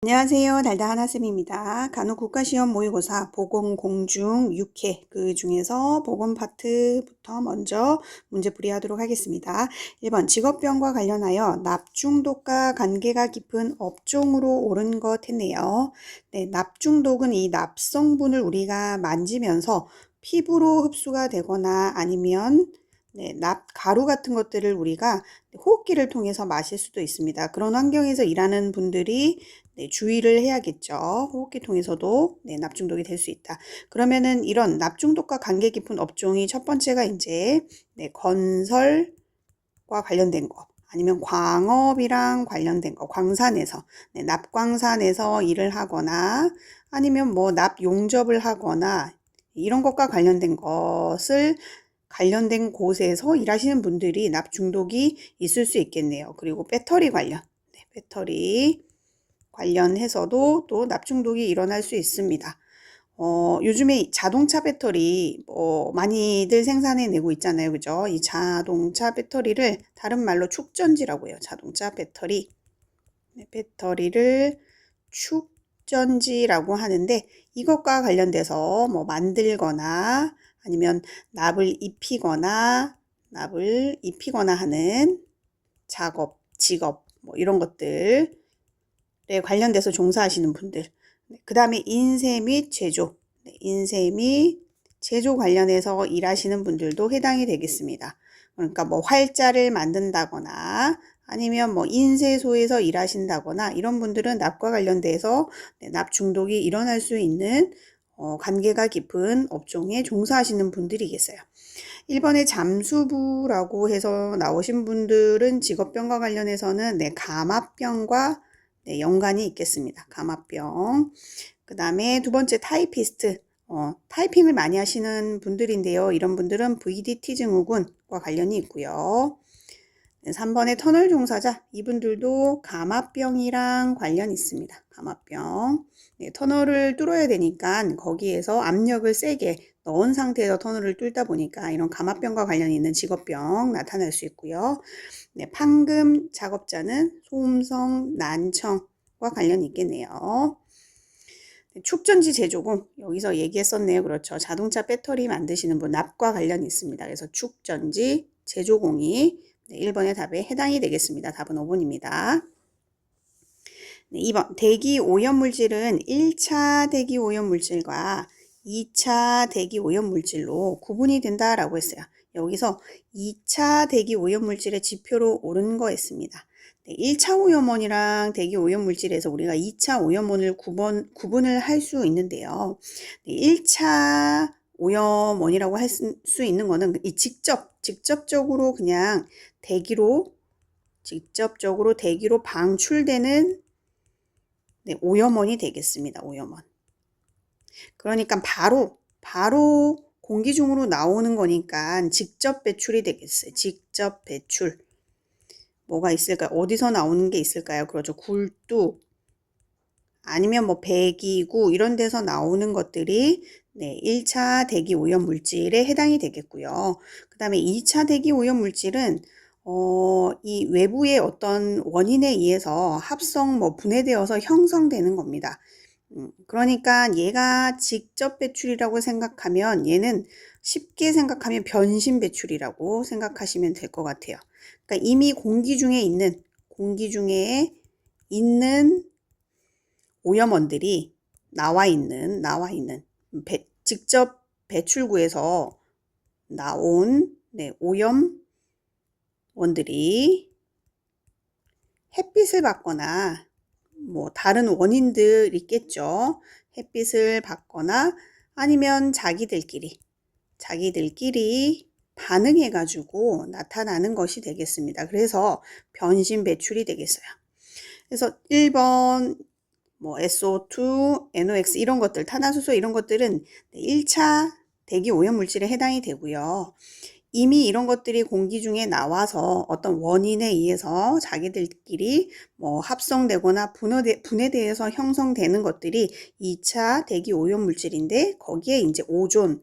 안녕하세요. 달달한 하쌤입니다. 간호 국가시험 모의고사 보건 공중 6회 그 중에서 보건 파트부터 먼저 문제풀이 하도록 하겠습니다. 1번 직업병과 관련하여 납중독과 관계가 깊은 업종으로 옳은 것 했네요. 네, 납중독은 이 납성분을 우리가 만지면서 피부로 흡수가 되거나 아니면 납가루 같은 것들을 우리가 호흡기를 통해서 마실 수도 있습니다. 그런 환경에서 일하는 분들이 주의를 해야겠죠. 호흡기 통해서도 납중독이 될 수 있다. 그러면은 이런 납중독과 관계 깊은 업종이 첫 번째가 이제 건설과 관련된 거, 아니면 광업이랑 관련된 거, 광산에서 납광산에서 일을 하거나 아니면 뭐 납용접을 하거나 이런 것과 관련된 것을 관련된 곳에서 일하시는 분들이 납중독이 있을 수 있겠네요. 그리고 배터리 관련, 배터리 관련해서도 또 납중독이 일어날 수 있습니다. 요즘에 자동차 배터리 많이들 생산해내고 있잖아요. 그죠? 이 자동차 배터리를 다른 말로 축전지라고 해요. 자동차 배터리. 배터리를 축전지라고 하는데 이것과 관련돼서 뭐 만들거나 아니면 납을 입히거나 하는 작업, 직업 뭐 이런 것들에 관련돼서 종사하시는 분들. 그 다음에 인쇄 및 제조, 인쇄 및 제조 관련해서 일하시는 분들도 해당이 되겠습니다. 그러니까 뭐 활자를 만든다거나 아니면 뭐 인쇄소에서 일하신다거나 이런 분들은 납과 관련돼서 납 중독이 일어날 수 있는 관계가 깊은 업종에 종사하시는 분들이겠어요. 1번에 잠수부라고 해서 나오신 분들은 직업병과 관련해서는 감압병과 연관이 있겠습니다. 감압병. 그 다음에 두 번째 타이피스트. 타이핑을 많이 하시는 분들인데요. 이런 분들은 VDT 증후군과 관련이 있고요. 3번의 터널 종사자. 이분들도 감압병이랑 관련이 있습니다. 감압병. 터널을 뚫어야 되니까 거기에서 압력을 세게 넣은 상태에서 터널을 뚫다 보니까 이런 감압병과 관련이 있는 직업병 나타날 수 있고요. 판금 작업자는 소음성 난청과 관련이 있겠네요. 축전지 제조공 여기서 얘기했었네요. 그렇죠. 자동차 배터리 만드시는 분 납과 관련이 있습니다. 그래서 축전지 제조공이 1번의 답에 해당이 되겠습니다. 답은 5번입니다. 2번 대기 오염물질은 1차 대기 오염물질과 2차 대기 오염물질로 구분이 된다라고 했어요. 여기서 2차 대기 오염물질의 지표로 옳은 거 했습니다. 1차 오염원이랑 대기 오염물질에서 우리가 2차 오염원을 구분을 할 수 있는데요. 1차 오염원이라고 할 수 있는 거는 직접적으로 그냥 직접적으로 대기로 방출되는 오염원이 되겠습니다. 오염원. 그러니까 바로 공기 중으로 나오는 거니까 직접 배출이 되겠어요. 직접 배출. 뭐가 있을까요? 어디서 나오는 게 있을까요? 그렇죠. 굴뚝 아니면 뭐 배기구 이런 데서 나오는 것들이 1차 대기 오염 물질에 해당이 되겠고요. 그 다음에 2차 대기 오염 물질은 이 외부의 어떤 원인에 의해서 합성 분해되어서 형성되는 겁니다. 그러니까 얘가 직접 배출이라고 생각하면 얘는 쉽게 생각하면 변신 배출이라고 생각하시면 될 것 같아요. 그러니까 이미 공기 중에 있는 오염원들이 나와 있는 직접 배출구에서 나온 오염원들이 햇빛을 받거나 뭐 다른 원인들 있겠죠. 햇빛을 받거나 아니면 자기들끼리 반응해 가지고 나타나는 것이 되겠습니다. 그래서 변신 배출이 되겠어요. 그래서 1번 SO2, NOx 이런 것들, 탄화수소 이런 것들은 1차 대기 오염물질에 해당이 되고요. 이미 이런 것들이 공기 중에 나와서 어떤 원인에 의해서 자기들끼리 합성되거나 분해되어서 형성되는 것들이 2차 대기 오염물질인데 거기에 이제 오존,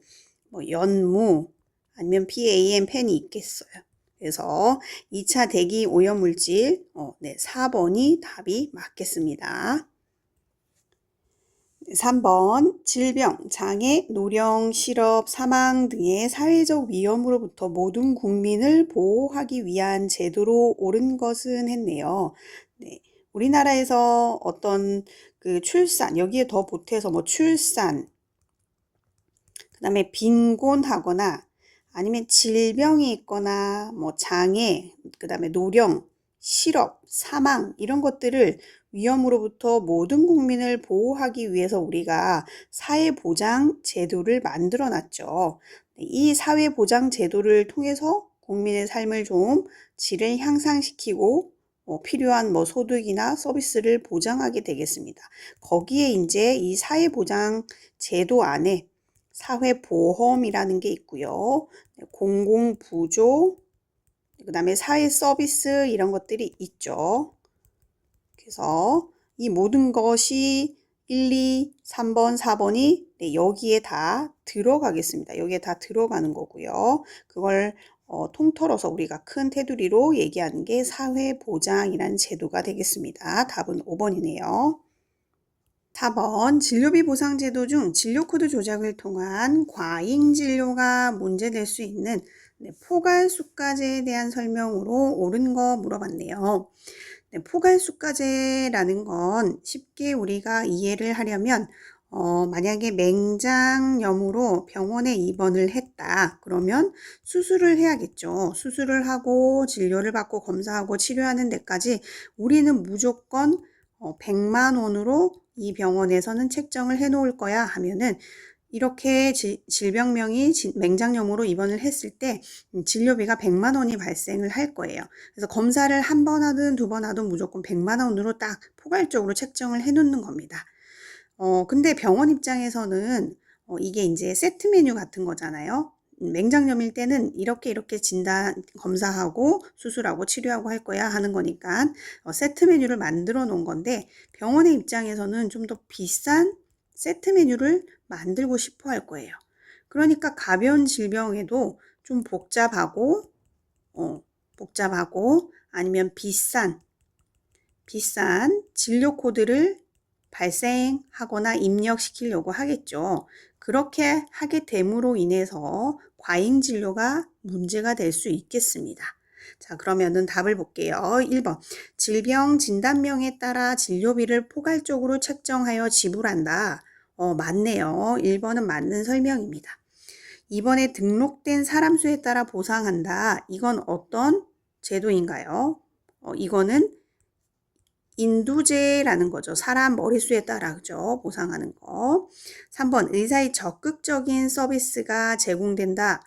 연무, 아니면 PAM, 펜이 있겠어요. 그래서 2차 대기 오염물질 4번이 답이 맞겠습니다. 3번 질병, 장애, 노령, 실업, 사망 등의 사회적 위험으로부터 모든 국민을 보호하기 위한 제도로 옳은 것은 했네요. 네, 우리나라에서 어떤 그 출산, 여기에 더 보태서 뭐 출산, 그 다음에 빈곤하거나 아니면 질병이 있거나 뭐 장애, 그 다음에 노령, 실업, 사망 이런 것들을 위험으로부터 모든 국민을 보호하기 위해서 우리가 사회보장 제도를 만들어 놨죠. 이 사회보장 제도를 통해서 국민의 삶을 좀 질을 향상시키고 필요한 뭐 소득이나 서비스를 보장하게 되겠습니다. 거기에 이제 이 사회보장 제도 안에 사회보험이라는 게 있고요. 공공부조, 그 다음에 사회 서비스 이런 것들이 있죠. 그래서 이 모든 것이 1, 2, 3번, 4번이 여기에 다 들어가겠습니다. 여기에 다 들어가는 거고요. 그걸 통틀어서 우리가 큰 테두리로 얘기하는 게 사회보장이라는 제도가 되겠습니다. 답은 5번이네요. 4번 진료비 보상제도 중 진료코드 조작을 통한 과잉진료가 문제될 수 있는 포괄수가제에 대한 설명으로 옳은 거 물어봤네요. 포괄수가제라는 건 쉽게 우리가 이해를 하려면 만약에 맹장염으로 병원에 입원을 했다. 그러면 수술을 해야겠죠. 수술을 하고 진료를 받고 검사하고 치료하는 데까지 우리는 무조건 100만 원으로 이 병원에서는 책정을 해 놓을 거야 하면은 이렇게 질병명이 맹장염으로 입원을 했을 때 진료비가 100만 원이 발생을 할 거예요. 그래서 검사를 한 번 하든 두 번 하든 무조건 100만 원으로 딱 포괄적으로 책정을 해 놓는 겁니다. 근데 병원 입장에서는 이게 이제 세트 메뉴 같은 거잖아요. 맹장염일 때는 이렇게 진단 검사하고 수술하고 치료하고 할 거야 하는 거니까 세트 메뉴를 만들어 놓은 건데 병원의 입장에서는 좀 더 비싼 세트 메뉴를 만들고 싶어 할 거예요. 그러니까 가벼운 질병에도 좀 복잡하고 아니면 비싼 진료 코드를 발생하거나 입력시키려고 하겠죠. 그렇게 하게 됨으로 인해서 과잉 진료가 문제가 될 수 있겠습니다. 자, 그러면은 답을 볼게요. 1번. 질병 진단명에 따라 진료비를 포괄적으로 책정하여 지불한다. 맞네요. 1번은 맞는 설명입니다. 2번에 등록된 사람 수에 따라 보상한다. 이건 어떤 제도인가요? 이거는 인두제라는 거죠. 사람 머릿수에 따라 그죠? 보상하는 거. 3번 의사의 적극적인 서비스가 제공된다.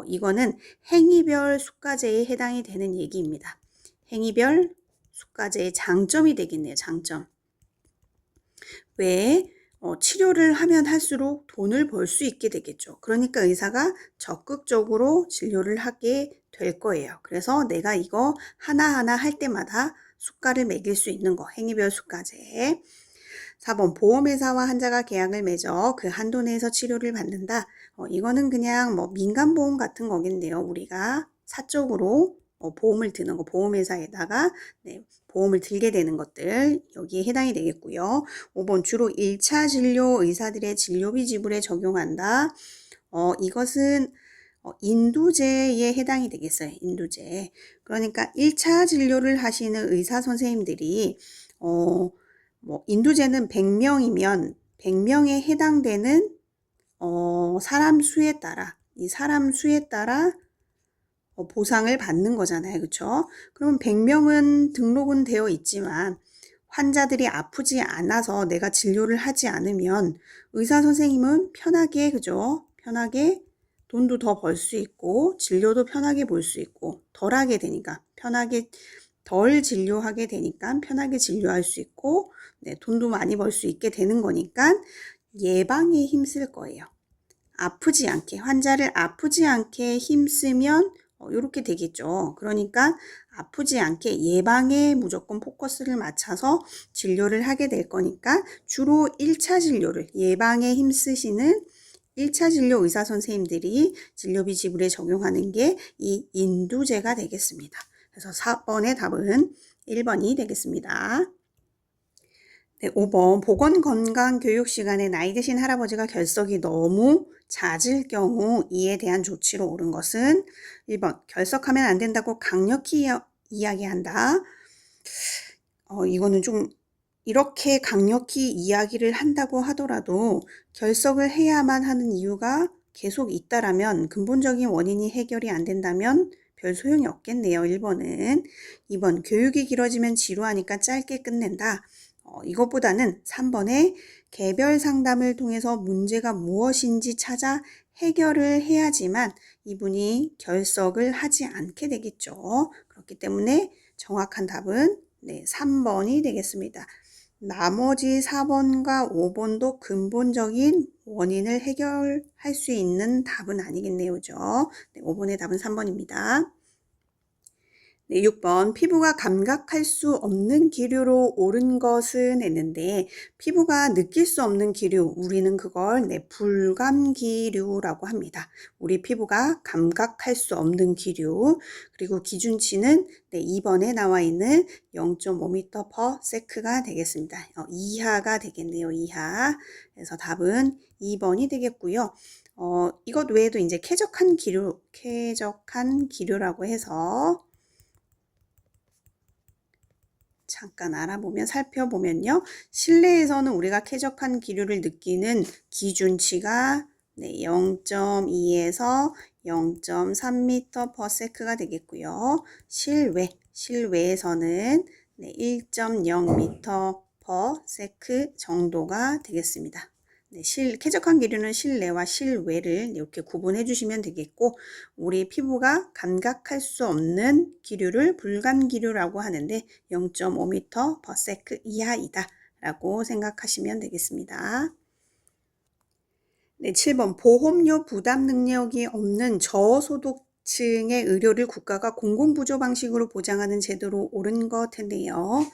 이거는 행위별 수가제에 해당이 되는 얘기입니다. 행위별 수가제의 장점이 되겠네요. 장점. 왜? 치료를 하면 할수록 돈을 벌 수 있게 되겠죠. 그러니까 의사가 적극적으로 진료를 하게 될 거예요. 그래서 내가 이거 하나하나 할 때마다 수가를 매길 수 있는 거, 행위별 수가제. 4번 보험회사와 환자가 계약을 맺어 그 한도 내에서 치료를 받는다. 이거는 그냥 뭐 민간보험 같은 거겠네요. 우리가 사적으로 보험을 드는 거, 보험회사에다가 보험을 들게 되는 것들 여기에 해당이 되겠고요. 5번 주로 1차 진료 의사들의 진료비 지불에 적용한다. 이것은 인두제에 해당이 되겠어요. 인두제. 그러니까 1차 진료를 하시는 의사 선생님들이 뭐 인두제는 100명이면 100명에 해당되는 사람 수에 따라 이 사람 수에 따라 보상을 받는 거잖아요. 그렇죠? 그러면 100명은 등록은 되어 있지만 환자들이 아프지 않아서 내가 진료를 하지 않으면 의사 선생님은 편하게 그죠? 편하게 돈도 더 벌 수 있고 진료도 편하게 볼 수 있고 덜하게 되니까 편하게 덜 진료하게 되니까 편하게 진료할 수 있고 돈도 많이 벌 수 있게 되는 거니까 예방에 힘쓸 거예요. 아프지 않게 환자를 아프지 않게 힘쓰면 이렇게 되겠죠. 그러니까 아프지 않게 예방에 무조건 포커스를 맞춰서 진료를 하게 될 거니까 주로 1차 진료를 예방에 힘쓰시는 1차 진료 의사 선생님들이 진료비 지불에 적용하는 게 이 인두제가 되겠습니다. 그래서 4번의 답은 1번이 되겠습니다. 네, 5번 보건건강교육 시간에 나이 드신 할아버지가 결석이 너무 잦을 경우 이에 대한 조치로 옳은 것은 1번 결석하면 안 된다고 강력히 이야기한다. 이거는 좀 이렇게 강력히 이야기를 한다고 하더라도 결석을 해야만 하는 이유가 계속 있다라면 근본적인 원인이 해결이 안 된다면 별 소용이 없겠네요. 1번은. 2번 교육이 길어지면 지루하니까 짧게 끝낸다. 이것보다는 3번에 개별 상담을 통해서 문제가 무엇인지 찾아 해결을 해야지만 이분이 결석을 하지 않게 되겠죠. 그렇기 때문에 정확한 답은 네, 3번이 되겠습니다. 나머지 4번과 5번도 근본적인 원인을 해결할 수 있는 답은 아니겠네요. 그죠? 네, 5번의 답은 3번입니다. 네, 6번 피부가 감각할 수 없는 기류로 옳은 것은 했는데 피부가 느낄 수 없는 기류, 우리는 그걸 네, 불감기류라고 합니다. 우리 피부가 감각할 수 없는 기류, 그리고 기준치는 네, 2번에 나와 있는 0.5m/s가 되겠습니다. 이하가 되겠네요. 이하. 그래서 답은 2번이 되겠고요. 이것 외에도 이제 쾌적한 기류라고 해서 잠깐 살펴보면요. 실내에서는 우리가 쾌적한 기류를 느끼는 기준치가 네, 0.2에서 0.3m/s가 되겠고요. 실외에서는 네, 1.0m/s 정도가 되겠습니다. 네, 쾌적한 기류는 실내와 실외를 이렇게 구분해 주시면 되겠고 우리 피부가 감각할 수 없는 기류를 불감기류라고 하는데 0.5m/s 이하이다 라고 생각하시면 되겠습니다. 네, 7번 보험료 부담 능력이 없는 저소득층의 의료를 국가가 공공부조 방식으로 보장하는 제도로 옳은 것 했네요.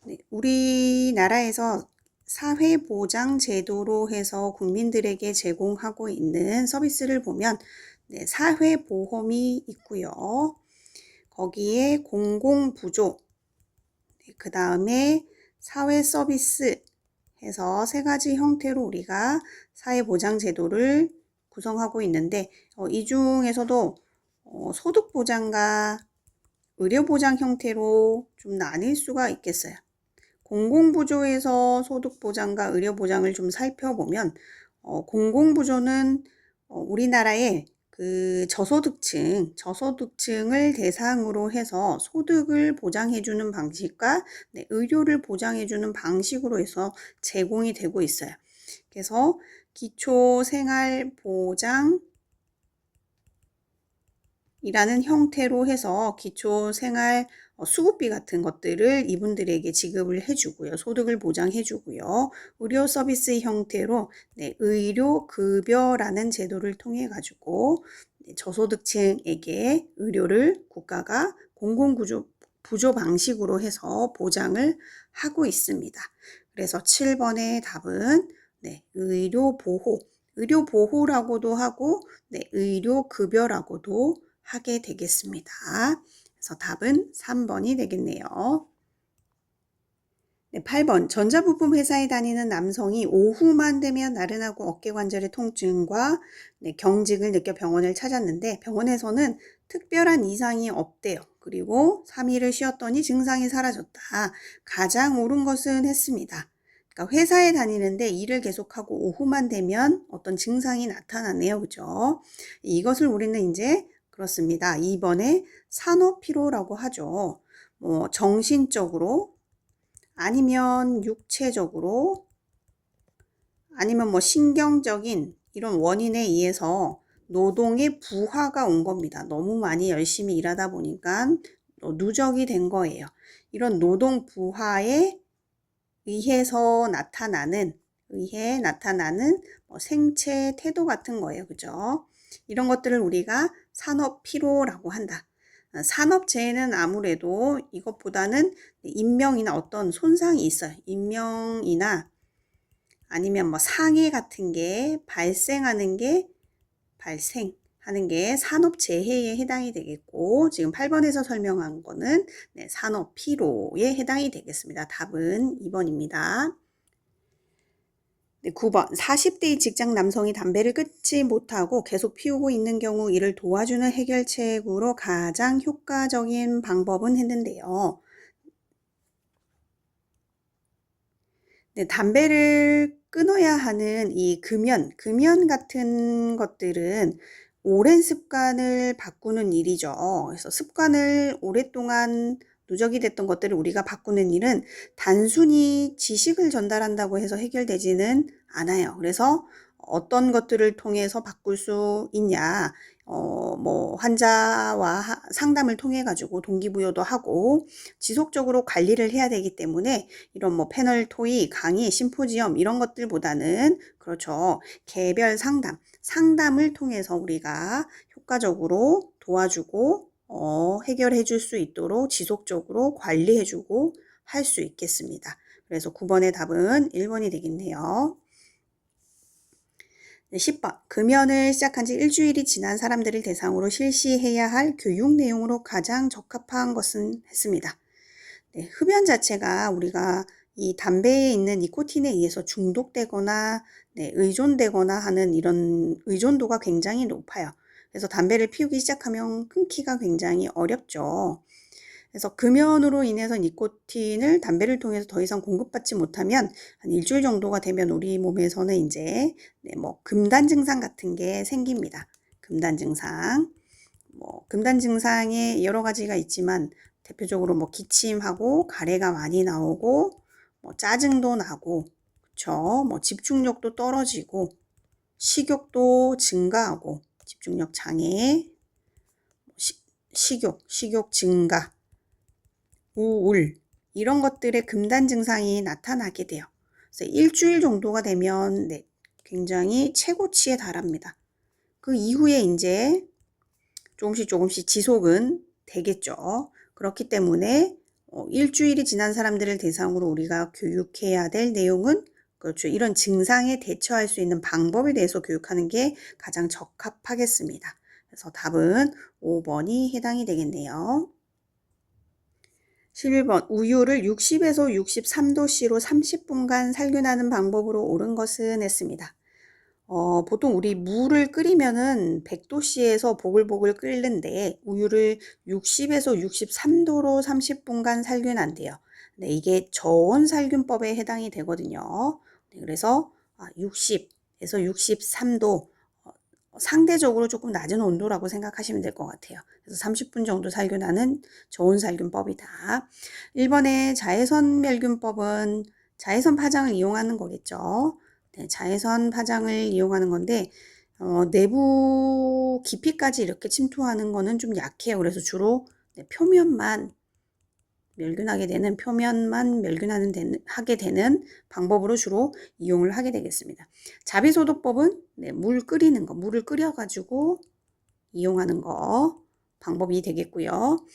네, 우리나라에서 사회보장제도로 해서 국민들에게 제공하고 있는 서비스를 보면 네, 사회보험이 있고요. 거기에 공공부조, 네, 그 다음에 사회서비스 해서 세 가지 형태로 우리가 사회보장제도를 구성하고 있는데 이 중에서도 소득보장과 의료보장 형태로 좀 나뉠 수가 있겠어요. 공공부조에서 소득보장과 의료보장을 좀 살펴보면 공공부조는 우리나라의 그 저소득층을 대상으로 해서 소득을 보장해주는 방식과 네, 의료를 보장해주는 방식으로 해서 제공이 되고 있어요. 그래서 기초생활보장 이라는 형태로 해서 기초생활 수급비 같은 것들을 이분들에게 지급을 해주고요. 소득을 보장해주고요. 의료 서비스 형태로 네, 의료급여라는 제도를 통해 가지고 네, 저소득층에게 의료를 국가가 공공부조 방식으로 해서 보장을 하고 있습니다. 그래서 7번의 답은 네, 의료보호라고도 하고 네, 의료급여라고도 하게 되겠습니다. 그래서 답은 3번이 되겠네요. 네, 8번 전자부품 회사에 다니는 남성이 오후만 되면 나른하고 어깨관절의 통증과 네, 경직을 느껴 병원을 찾았는데 병원에서는 특별한 이상이 없대요. 그리고 3일을 쉬었더니 증상이 사라졌다. 가장 옳은 것은 했습니다. 그러니까 회사에 다니는데 일을 계속하고 오후만 되면 어떤 증상이 나타나네요. 그죠? 이것을 우리는 이제 그렇습니다. 2번에 산업피로라고 하죠. 뭐 정신적으로 아니면 육체적으로 아니면 뭐 신경적인 이런 원인에 의해서 노동의 부하가 온 겁니다. 너무 많이 열심히 일하다 보니까 누적이 된 거예요. 이런 노동 부하에 의해서 나타나는 뭐 생체 태도 같은 거예요. 그죠? 이런 것들을 우리가 산업피로라고 한다. 산업재해는 아무래도 이것보다는 인명이나 어떤 손상이 있어요. 인명이나 아니면 뭐 상해 같은 게 발생하는 게 산업재해에 해당이 되겠고 지금 8번에서 설명한 거는 네, 산업피로에 해당이 되겠습니다. 답은 2번입니다. 네, 9번 40대의 직장 남성이 담배를 끊지 못하고 계속 피우고 있는 경우 이를 도와주는 해결책으로 가장 효과적인 방법은 했는데요. 네, 담배를 끊어야 하는 이 금연 같은 것들은 오랜 습관을 바꾸는 일이죠. 그래서 습관을 오랫동안 누적이 됐던 것들을 우리가 바꾸는 일은 단순히 지식을 전달한다고 해서 해결되지는 않아요. 그래서 어떤 것들을 통해서 바꿀 수 있냐, 뭐 환자와 상담을 통해 가지고 동기부여도 하고 지속적으로 관리를 해야 되기 때문에 이런 뭐 패널 토의, 강의, 심포지엄 이런 것들보다는 그렇죠. 개별 상담을 통해서 우리가 효과적으로 도와주고 해결해 줄 수 있도록 지속적으로 관리해 주고 할 수 있겠습니다. 그래서 9번의 답은 1번이 되겠네요. 네, 10번. 금연을 시작한 지 일주일이 지난 사람들을 대상으로 실시해야 할 교육 내용으로 가장 적합한 것은 했습니다. 네, 흡연 자체가 우리가 이 담배에 있는 니코틴에 의해서 중독되거나 의존되거나 하는 이런 의존도가 굉장히 높아요. 그래서 담배를 피우기 시작하면 끊기가 굉장히 어렵죠. 그래서 금연으로 인해서 니코틴을 담배를 통해서 더 이상 공급받지 못하면 한 일주일 정도가 되면 우리 몸에서는 이제 뭐 금단 증상 같은 게 생깁니다. 금단 증상. 뭐 금단 증상에 여러 가지가 있지만 대표적으로 뭐 기침하고 가래가 많이 나오고 뭐 짜증도 나고 그쵸? 뭐 집중력도 떨어지고 식욕도 증가하고 집중력 장애, 식욕 증가, 우울 이런 것들의 금단 증상이 나타나게 돼요. 그래서 일주일 정도가 되면 굉장히 최고치에 달합니다. 그 이후에 이제 조금씩 지속은 되겠죠. 그렇기 때문에 일주일이 지난 사람들을 대상으로 우리가 교육해야 될 내용은 그렇죠. 이런 증상에 대처할 수 있는 방법에 대해서 교육하는 게 가장 적합하겠습니다. 그래서 답은 5번이 해당이 되겠네요. 11번 우유를 60에서 63도씨로 30분간 살균하는 방법으로 옳은 것은 했습니다. 보통 우리 물을 끓이면은 100도씨에서 보글보글 끓는데 우유를 60에서 63도로 30분간 살균한대요. 네, 이게 저온 살균법에 해당이 되거든요. 네, 그래서 60에서 63도 상대적으로 조금 낮은 온도라고 생각하시면 될 것 같아요. 그래서 30분 정도 살균하는 저온 살균법이다. 1번의 자외선 멸균법은 자외선 파장을 이용하는 거겠죠. 네, 자외선 파장을 이용하는 건데 내부 깊이까지 이렇게 침투하는 거는 좀 약해요. 그래서 주로 표면만 하게 되는 방법으로 주로 이용을 하게 되겠습니다. 자비소독법은 물을 끓여가지고 이용하는 거 방법이 되겠고요.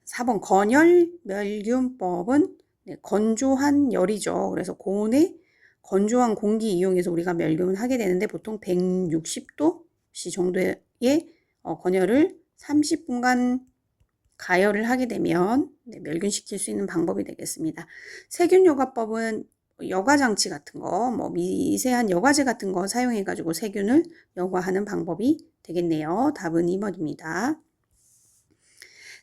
4번 건열멸균법은 건조한 열이죠. 그래서 고온에 건조한 공기 이용해서 우리가 멸균을 하게 되는데 보통 160도씨 정도의 건열을 30분간 가열을 하게 되면 멸균시킬 수 있는 방법이 되겠습니다. 세균여과법은 여과장치 같은 거, 뭐 미세한 여과제 같은 거 사용해가지고 세균을 여과하는 방법이 되겠네요. 답은 2번입니다.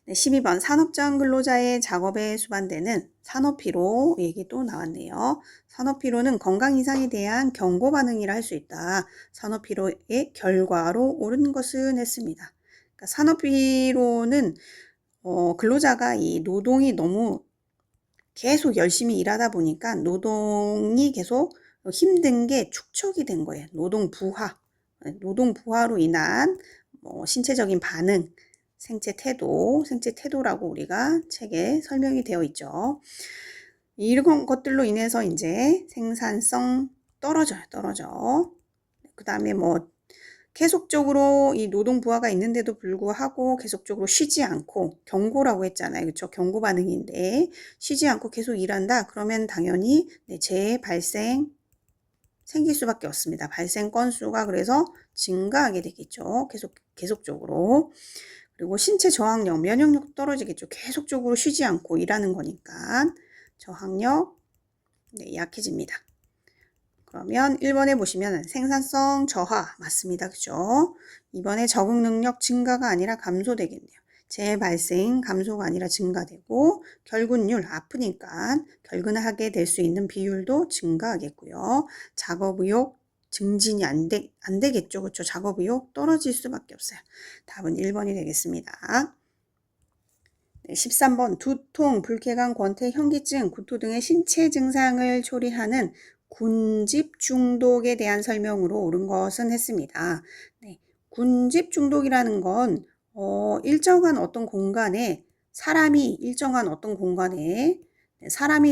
12번 산업장 근로자의 작업에 수반되는 산업피로 얘기 또 나왔네요. 산업피로는 건강 이상에 대한 경고 반응이라 할 수 있다. 산업피로의 결과로 옳은 것은 했습니다. 그러니까 산업피로는 근로자가 이 노동이 너무 계속 열심히 일하다 보니까 노동이 계속 힘든 게 축적이 된 거예요. 노동 부하로 인한 신체적인 반응, 생체 태도라고 우리가 책에 설명이 되어 있죠. 이런 것들로 인해서 이제 생산성 떨어져. 그 다음에 계속적으로 이 노동 부하가 있는데도 불구하고 계속적으로 쉬지 않고 경고라고 했잖아요. 그렇죠? 경고 반응인데 쉬지 않고 계속 일한다. 그러면 당연히 재해 발생 생길 수밖에 없습니다. 발생 건수가 그래서 증가하게 되겠죠. 계속적으로. 그리고 신체 저항력, 면역력도 떨어지겠죠. 계속적으로 쉬지 않고 일하는 거니까 저항력 약해집니다. 그러면 1번에 보시면 생산성 저하 맞습니다. 그죠? 2번에 적응 능력 증가가 아니라 감소되겠네요. 재발생 감소가 아니라 증가되고 결근율 아프니까 결근하게 될 수 있는 비율도 증가하겠고요. 작업 의욕 증진이 안 되겠죠. 그렇죠? 작업 의욕 떨어질 수밖에 없어요. 답은 1번이 되겠습니다. 13번 두통, 불쾌감, 권태, 현기증, 구토 등의 신체 증상을 초래하는 군집 중독에 대한 설명으로 옳은 것은 했습니다. 네, 군집 중독이라는 건 일정한 어떤 공간에 사람이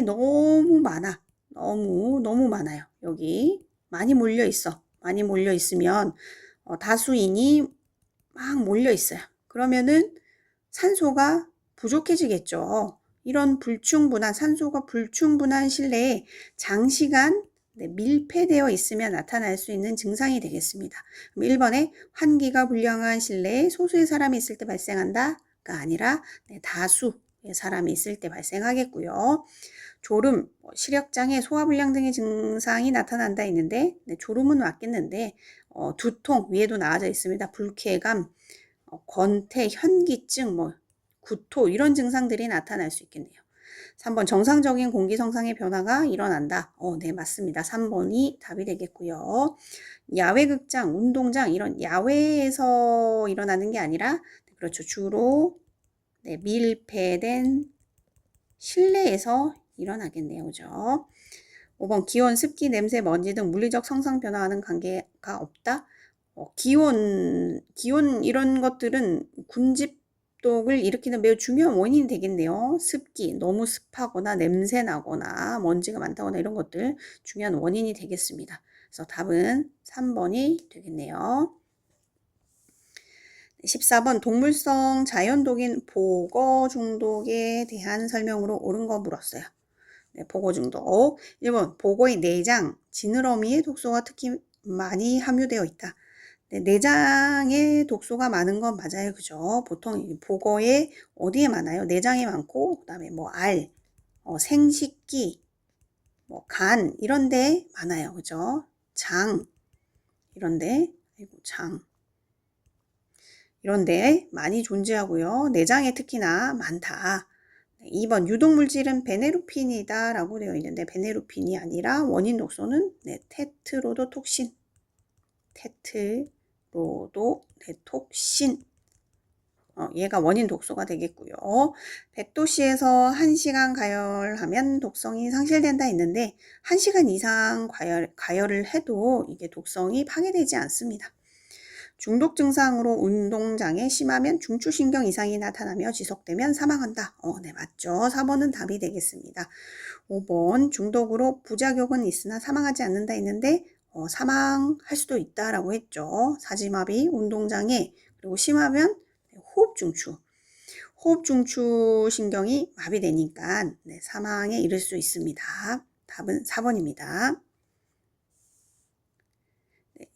너무 많아. 너무 많아요. 여기 많이 몰려 있어. 많이 몰려 있으면 다수인이 막 몰려 있어요. 그러면은 산소가 부족해지겠죠. 이런 산소가 불충분한 실내에 장시간 밀폐되어 있으면 나타날 수 있는 증상이 되겠습니다. 1번에 환기가 불량한 실내에 소수의 사람이 있을 때 발생한다가 아니라 다수의 사람이 있을 때 발생하겠고요. 졸음, 시력장애, 소화불량 등의 증상이 나타난다 했는데 졸음은 맞겠는데 두통, 위에도 나와져 있습니다. 불쾌감, 권태, 현기증, 구토 이런 증상들이 나타날 수 있겠네요. 3번 정상적인 공기성상의 변화가 일어난다. 네, 맞습니다. 3번이 답이 되겠고요. 야외극장, 운동장 이런 야외에서 일어나는 게 아니라 그렇죠. 주로 밀폐된 실내에서 일어나겠네요. 그죠? 5번 기온, 습기, 냄새, 먼지 등 물리적 성상 변화와는 관계가 없다. 기온 이런 것들은 군집독을 일으키는 매우 중요한 원인이 되겠네요. 습기, 너무 습하거나 냄새 나거나 먼지가 많다거나 이런 것들 중요한 원인이 되겠습니다. 그래서 답은 3번이 되겠네요. 14번 동물성 자연독인 보거 중독에 대한 설명으로 옳은 거 물었어요. 보거 중독. 1번 보거의 내장, 지느러미에 독소가 특히 많이 함유되어 있다. 내장에 독소가 많은 건 맞아요. 그죠? 보통 보거에 어디에 많아요? 내장에 많고 그다음에 알, 생식기, 간 이런 데 많아요. 그죠? 장 이런 데 이런 데 많이 존재하고요. 내장에 특히나 많다. 2번 유독물질은 베네루핀이다 라고 되어 있는데 베네루핀이 아니라 원인 독소는 테트로도톡신 얘가 원인 독소가 되겠고요. 100도씨에서 1시간 가열하면 독성이 상실된다 했는데 1시간 이상 가열을 해도 이게 독성이 파괴되지 않습니다. 중독 증상으로 운동장애 심하면 중추신경 이상이 나타나며 지속되면 사망한다. 네, 맞죠. 4번은 답이 되겠습니다. 5번 중독으로 부작용은 있으나 사망하지 않는다 했는데 사망할 수도 있다라고 했죠. 사지마비, 운동장애, 그리고 심하면 호흡중추 신경이 마비되니까 사망에 이를 수 있습니다. 답은 4번입니다.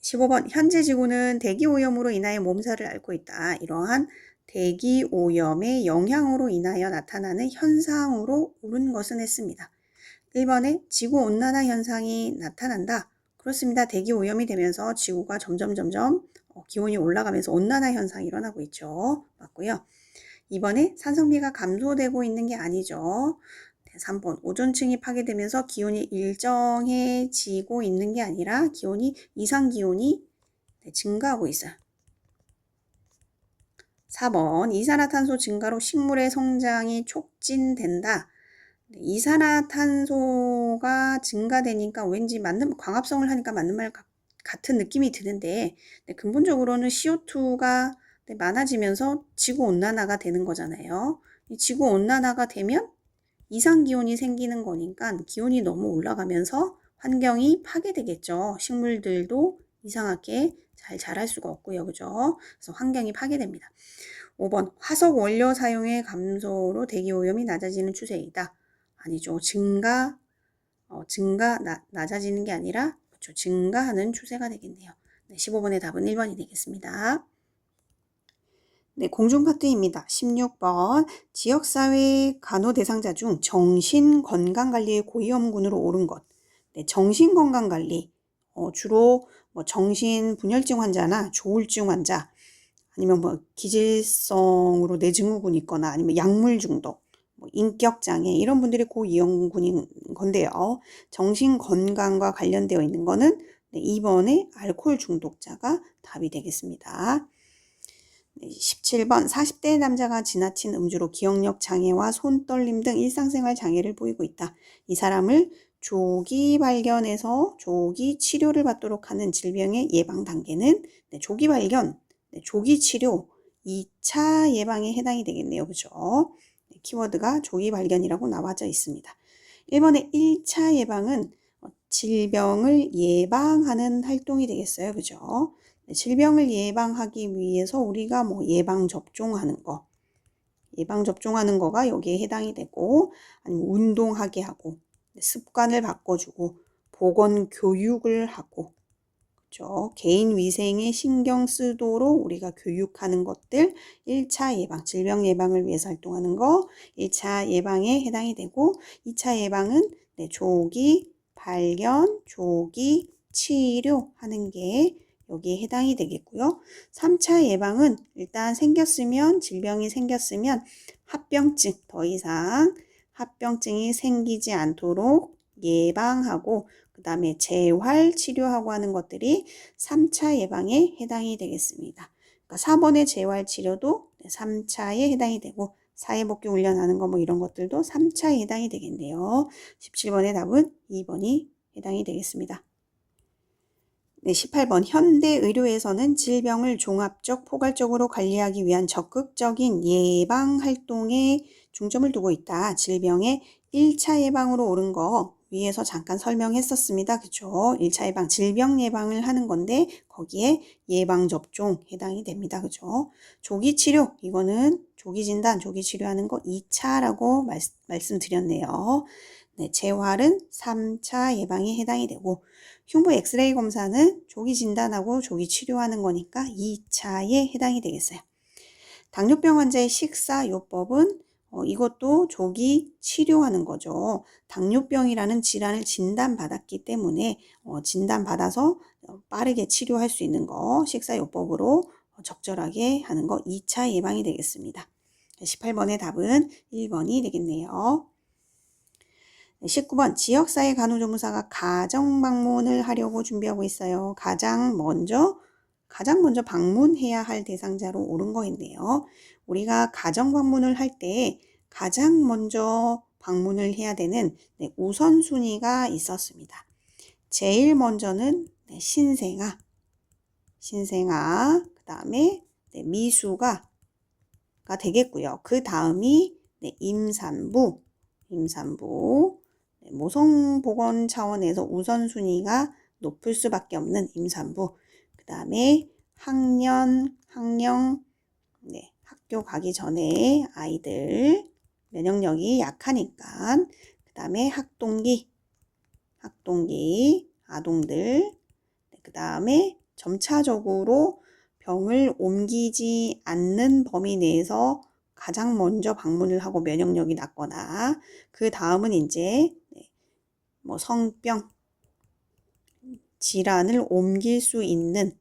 15번 현재 지구는 대기오염으로 인하여 몸살을 앓고 있다. 이러한 대기오염의 영향으로 인하여 나타나는 현상으로 옳은 것은 했습니다. 1번에 지구온난화 현상이 나타난다. 그렇습니다. 대기오염이 되면서 지구가 점점 기온이 올라가면서 온난화 현상이 일어나고 있죠. 맞고요. 2번에 산성비가 감소되고 있는 게 아니죠. 3번 오존층이 파괴되면서 기온이 일정해지고 있는 게 아니라 이상 기온이 증가하고 있어요. 4번 이산화탄소 증가로 식물의 성장이 촉진된다. 이산화탄소가 증가되니까 왠지 광합성을 하니까 맞는 말 같은 느낌이 드는데 근본적으로는 CO2가 많아지면서 지구온난화가 되는 거잖아요. 지구온난화가 되면 이상기온이 생기는 거니까 기온이 너무 올라가면서 환경이 파괴되겠죠. 식물들도 이상하게 잘 자랄 수가 없고요. 그죠? 그래서 환경이 파괴됩니다. 5번 화석 원료 사용의 감소로 대기오염이 낮아지는 추세이다. 아니죠. 낮아지는 게 아니라 그렇죠. 증가하는 추세가 되겠네요. 15번의 답은 1번이 되겠습니다. 공중 파트입니다. 16번 지역사회 간호 대상자 중 정신건강관리의 고위험군으로 오른 것. 정신건강관리 주로 뭐 정신분열증 환자나 조울증 환자, 아니면 뭐 기질성으로 뇌증후군이 있거나 아니면 약물 중독, 뭐 인격장애 이런 분들이 고위험군인 건데요. 정신 건강과 관련되어 있는 거는 2번의 알코올 중독자가 답이 되겠습니다. 17번 40대 남자가 지나친 음주로 기억력 장애와 손떨림 등 일상생활 장애를 보이고 있다. 이 사람을 조기 발견해서 조기 치료를 받도록 하는 질병의 예방 단계는 조기 발견, 조기 치료, 2차 예방에 해당이 되겠네요. 그죠? 키워드가 조기 발견이라고 나와져 있습니다. 1번의 1차 예방은 질병을 예방하는 활동이 되겠어요. 그죠? 질병을 예방하기 위해서 우리가 뭐 예방접종하는 거가 여기에 해당이 되고, 아니면 운동하게 하고, 습관을 바꿔주고, 보건 교육을 하고, 그렇죠? 개인 위생에 신경 쓰도록 우리가 교육하는 것들, 1차 예방, 질병 예방을 위해서 활동하는 거, 1차 예방에 해당이 되고, 2차 예방은 조기 발견, 조기 치료하는 게 여기에 해당이 되겠고요. 3차 예방은 일단 질병이 생겼으면 합병증, 더 이상 합병증이 생기지 않도록 예방하고, 그 다음에 재활 치료하고 하는 것들이 3차 예방에 해당이 되겠습니다. 그러니까 4번의 재활 치료도 3차에 해당이 되고, 사회복귀 훈련하는 거 뭐 이런 것들도 3차에 해당이 되겠네요. 17번의 답은 2번이 해당이 되겠습니다. 18번 현대 의료에서는 질병을 종합적 포괄적으로 관리하기 위한 적극적인 예방 활동에 중점을 두고 있다. 질병의 1차 예방으로 옳은 거 위에서 잠깐 설명했었습니다. 그죠? 1차 예방, 질병 예방을 하는 건데 거기에 예방접종 해당이 됩니다. 그죠? 조기 치료, 이거는 조기 진단, 조기 치료하는 거 2차라고 말씀드렸네요. 재활은 3차 예방에 해당이 되고, 흉부 엑스레이 검사는 조기 진단하고 조기 치료하는 거니까 2차에 해당이 되겠어요. 당뇨병 환자의 식사요법은 이것도 조기 치료하는 거죠. 당뇨병이라는 질환을 진단받았기 때문에 진단받아서 빠르게 치료할 수 있는 거, 식사요법으로 적절하게 하는 거 2차 예방이 되겠습니다. 18번의 답은 1번이 되겠네요. 19번 지역사회 간호조무사가 가정 방문을 하려고 준비하고 있어요. 가장 먼저 방문해야 할 대상자로 옳은 거 있네요. 우리가 가정 방문을 할 때 가장 먼저 방문을 해야 되는 우선순위가 있었습니다. 제일 먼저는 신생아, 그 다음에 미숙아가 되겠고요. 그 다음이 임산부, 모성보건 차원에서 우선순위가 높을 수밖에 없는 임산부, 그 다음에 학령, 학교 가기 전에 아이들 면역력이 약하니까, 그 다음에 학동기, 아동들, 그 다음에 점차적으로 병을 옮기지 않는 범위 내에서 가장 먼저 방문을 하고 면역력이 낮거나, 그 다음은 이제 뭐 성병, 질환을 옮길 수 있는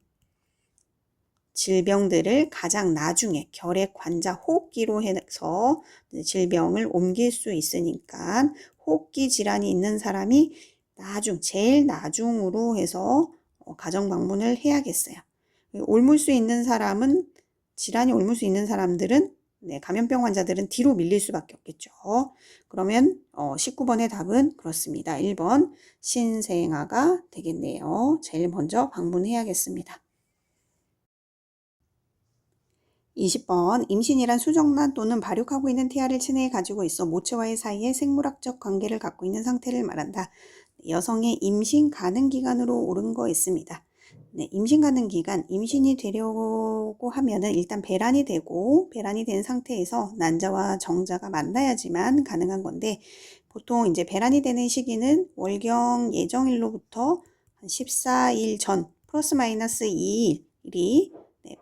질병들을 가장 나중에 결핵 환자 호흡기로 해서 질병을 옮길 수 있으니까 호흡기 질환이 있는 사람이 제일 나중으로 해서 가정 방문을 해야겠어요. 질환이 옮을 수 있는 사람들은 감염병 환자들은 뒤로 밀릴 수밖에 없겠죠. 그러면 19번의 답은 그렇습니다. 1번 신생아가 되겠네요. 제일 먼저 방문해야겠습니다. 20번 임신이란 수정란 또는 발육하고 있는 태아를 체내에 가지고 있어 모체와의 사이에 생물학적 관계를 갖고 있는 상태를 말한다. 여성의 임신 가능 기간으로 옳은 거 있습니다. 임신 가능 기간, 임신이 되려고 하면은 일단 배란이 된 상태에서 난자와 정자가 만나야지만 가능한 건데, 보통 이제 배란이 되는 시기는 월경 예정일로부터 한 14일 전 플러스 마이너스 2일이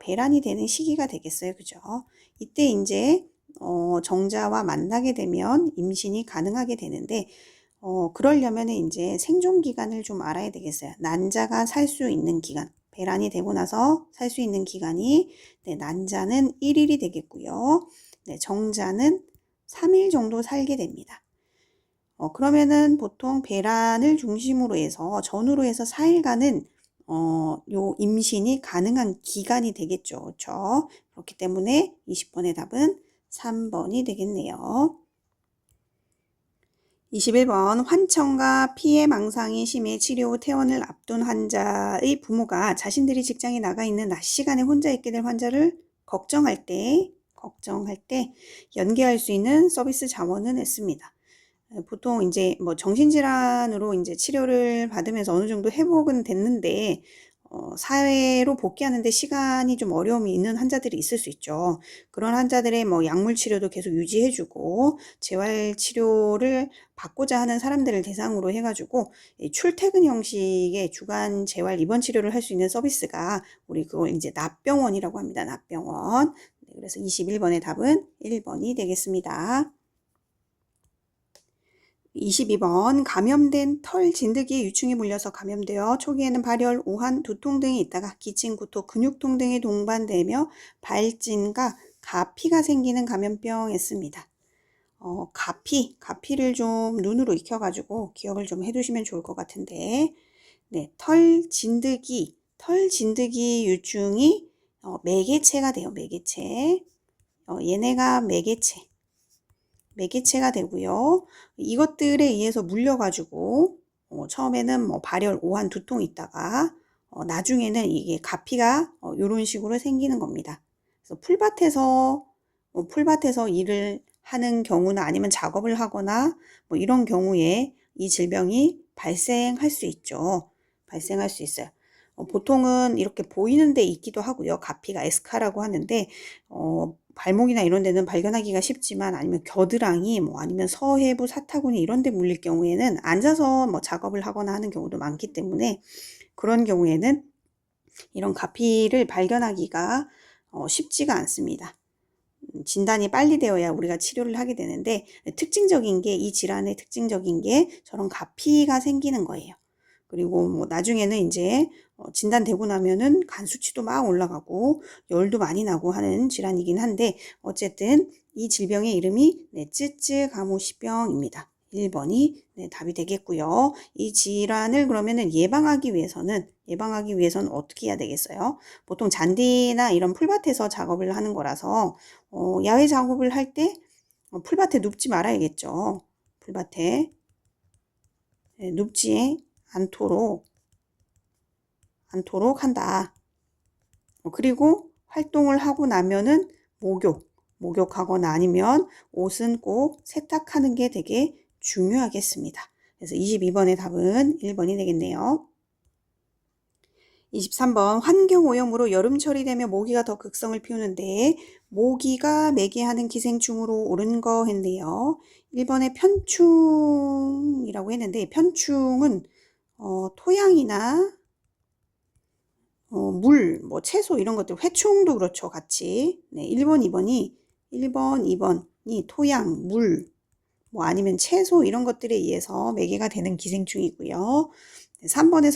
배란이 되는 시기가 되겠어요. 그죠? 이때 이제 정자와 만나게 되면 임신이 가능하게 되는데, 그러려면 이제 생존 기간을 좀 알아야 되겠어요. 난자가 살 수 있는 기간. 배란이 되고 나서 살 수 있는 기간이, 네, 난자는 1일이 되겠고요. 네, 정자는 3일 정도 살게 됩니다. 그러면은 보통 배란을 중심으로 해서 전후로 해서 4일간은 요 임신이 가능한 기간이 되겠죠. 그렇죠? 그렇기 때문에 20번의 답은 3번이 되겠네요. 21번 환청과 피해 망상이 심해 치료 후 퇴원을 앞둔 환자의 부모가 자신들이 직장에 나가 있는 낮 시간에 혼자 있게 될 환자를 걱정할 때 연계할 수 있는 서비스 자원은 했습니다. 보통 이제 뭐 정신질환으로 이제 치료를 받으면서 어느 정도 회복은 됐는데 사회로 복귀하는데 시간이 좀 어려움이 있는 환자들이 있을 수 있죠. 그런 환자들의 뭐 약물 치료도 계속 유지해주고 재활 치료를 받고자 하는 사람들을 대상으로 해가지고 출퇴근 형식의 주간 재활 입원 치료를 할 수 있는 서비스가 우리 그걸 이제 납병원이라고 합니다. 납병원. 그래서 21번의 답은 1번이 되겠습니다. 22번 감염된 털 진드기에 유충이 물려서 감염되어 초기에는 발열, 오한, 두통 등이 있다가 기침, 구토, 근육통 등이 동반되며 발진과 가피가 생기는 감염병이었습니다. 가피를 좀 눈으로 익혀가지고 기억을 좀 해두시면 좋을 것 같은데, 네, 털 진드기 유충이 매개체가 돼요. 매개체. 얘네가 매개체가 되고요. 이것들에 의해서 물려가지고 처음에는 뭐 발열, 오한, 두통이 있다가 나중에는 이게 가피가 이런 식으로 생기는 겁니다. 그래서 풀밭에서 일을 하는 경우나 아니면 작업을 하거나 뭐 이런 경우에 이 질병이 발생할 수 있죠. 발생할 수 있어요. 보통은 이렇게 보이는 데 있기도 하고요. 가피가 에스카라고 하는데 발목이나 이런 데는 발견하기가 쉽지만 아니면 겨드랑이 뭐 아니면 서해부 사타구니 이런 데 물릴 경우에는 앉아서 뭐 작업을 하거나 하는 경우도 많기 때문에 그런 경우에는 이런 가피를 발견하기가 쉽지가 않습니다. 진단이 빨리 되어야 우리가 치료를 하게 되는데 이 질환의 특징적인 게 저런 가피가 생기는 거예요. 그리고 뭐 나중에는 이제 진단되고 나면은 간 수치도 막 올라가고 열도 많이 나고 하는 질환이긴 한데 어쨌든 이 질병의 이름이 쯔쯔가무시병입니다. 1번이 답이 되겠고요. 이 질환을 그러면은 예방하기 위해서는 어떻게 해야 되겠어요? 보통 잔디나 이런 풀밭에서 작업을 하는 거라서 야외 작업을 할 때 풀밭에 눕지 말아야겠죠. 풀밭에 눕지 않도록 한다. 그리고 활동을 하고 나면은 목욕하거나 아니면 옷은 꼭 세탁하는 게 되게 중요하겠습니다. 그래서 22번의 답은 1번이 되겠네요. 23번 환경오염으로 여름철이 되면 모기가 더 극성을 피우는데 모기가 매개하는 기생충으로 옳은 거 했네요. 1번에 편충이라고 했는데 편충은 토양이나 물, 뭐 채소 이런 것들 회충도 그렇죠. 같이. 네, 1번, 2번이 토양, 물, 뭐 아니면 채소 이런 것들에 의해서 매개가 되는 기생충이고요. 3번의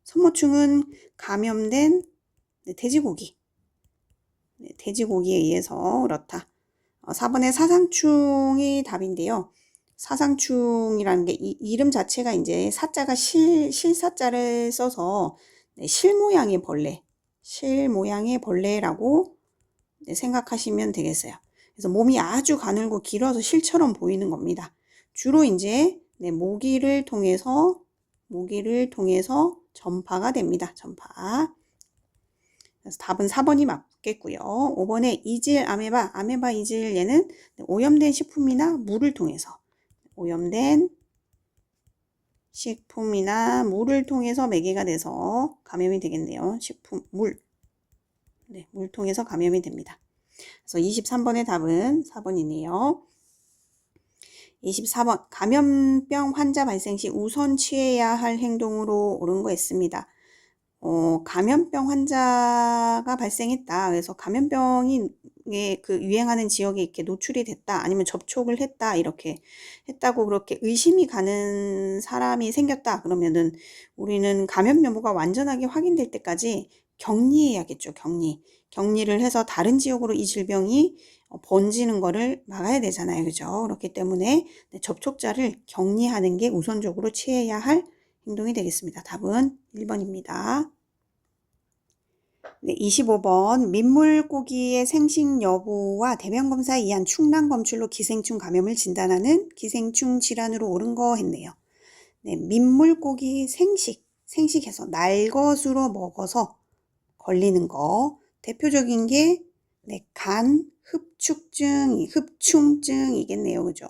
선모충은 감염된 돼지고기. 돼지고기에 의해서 그렇다. 4번의 사상충이 답인데요. 사상충이라는 게 이름 자체가 이제 사자가 실사자를 써서 실 모양의 벌레라고 생각하시면 되겠어요. 그래서 몸이 아주 가늘고 길어서 실처럼 보이는 겁니다. 주로 이제 모기를 통해서 전파가 됩니다. 전파. 그래서 답은 4번이 맞겠고요. 5번에 이질 아메바 이질 얘는 오염된 식품이나 물을 통해서 매개가 돼서 감염이 되겠네요. 물 통해서 감염이 됩니다. 그래서 23번의 답은 4번이네요. 24번 감염병 환자 발생 시 우선 취해야 할 행동으로 옳은 거 했습니다. 감염병 환자가 발생했다. 그래서 감염병이 그 유행하는 지역에 이렇게 노출이 됐다, 아니면 접촉을 했다, 이렇게 했다고 그렇게 의심이 가는 사람이 생겼다, 그러면은 우리는 감염 여부가 완전하게 확인될 때까지 격리해야겠죠, 격리. 격리를 해서 다른 지역으로 이 질병이 번지는 거를 막아야 되잖아요. 그죠? 그렇기 때문에 접촉자를 격리하는 게 우선적으로 취해야 할 행동이 되겠습니다. 답은 1번입니다. 네, 25번 민물고기의 생식 여부와 대변 검사에 의한 충남 검출로 기생충 감염을 진단하는 기생충 질환으로 옳은 거 했네요. 네, 민물고기 생식해서 날것으로 먹어서 걸리는 거. 대표적인 게 네, 간 흡충증이겠네요. 그죠?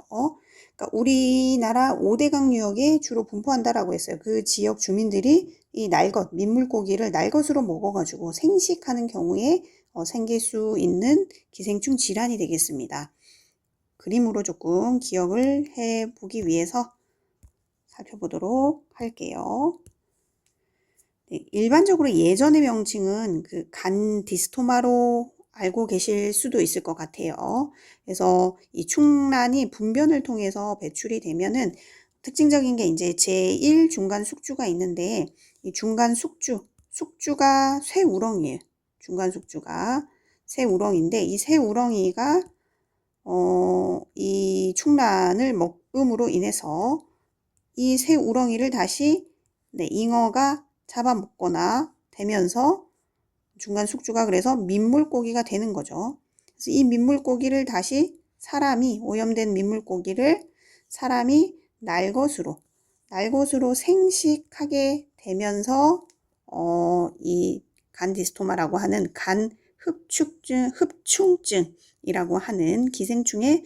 그러니까 우리나라 5대강 유역에 주로 분포한다라고 했어요. 그 지역 주민들이 이 민물고기를 날것으로 먹어가지고 생식하는 경우에 생길 수 있는 기생충 질환이 되겠습니다. 그림으로 조금 기억을 해보기 위해서 살펴보도록 할게요. 네, 일반적으로 예전의 명칭은 그 간디스토마로 알고 계실 수도 있을 것 같아요. 그래서 이 충란이 분변을 통해서 배출이 되면은 특징적인 게 이제 제1 중간 숙주가 있는데, 이 중간 숙주가 쇠우렁이에요. 중간 숙주가 쇠우렁인데, 이 쇠우렁이가 이 충란을 먹음으로 인해서 이 쇠우렁이를 다시 잉어가 잡아먹거나 되면서 중간 숙주가 그래서 민물고기가 되는 거죠. 그래서 이 민물고기를 다시 오염된 민물고기를 사람이 날것으로 생식하게 되면서 이 간디스토마라고 하는 간 흡충증이라고 하는 기생충에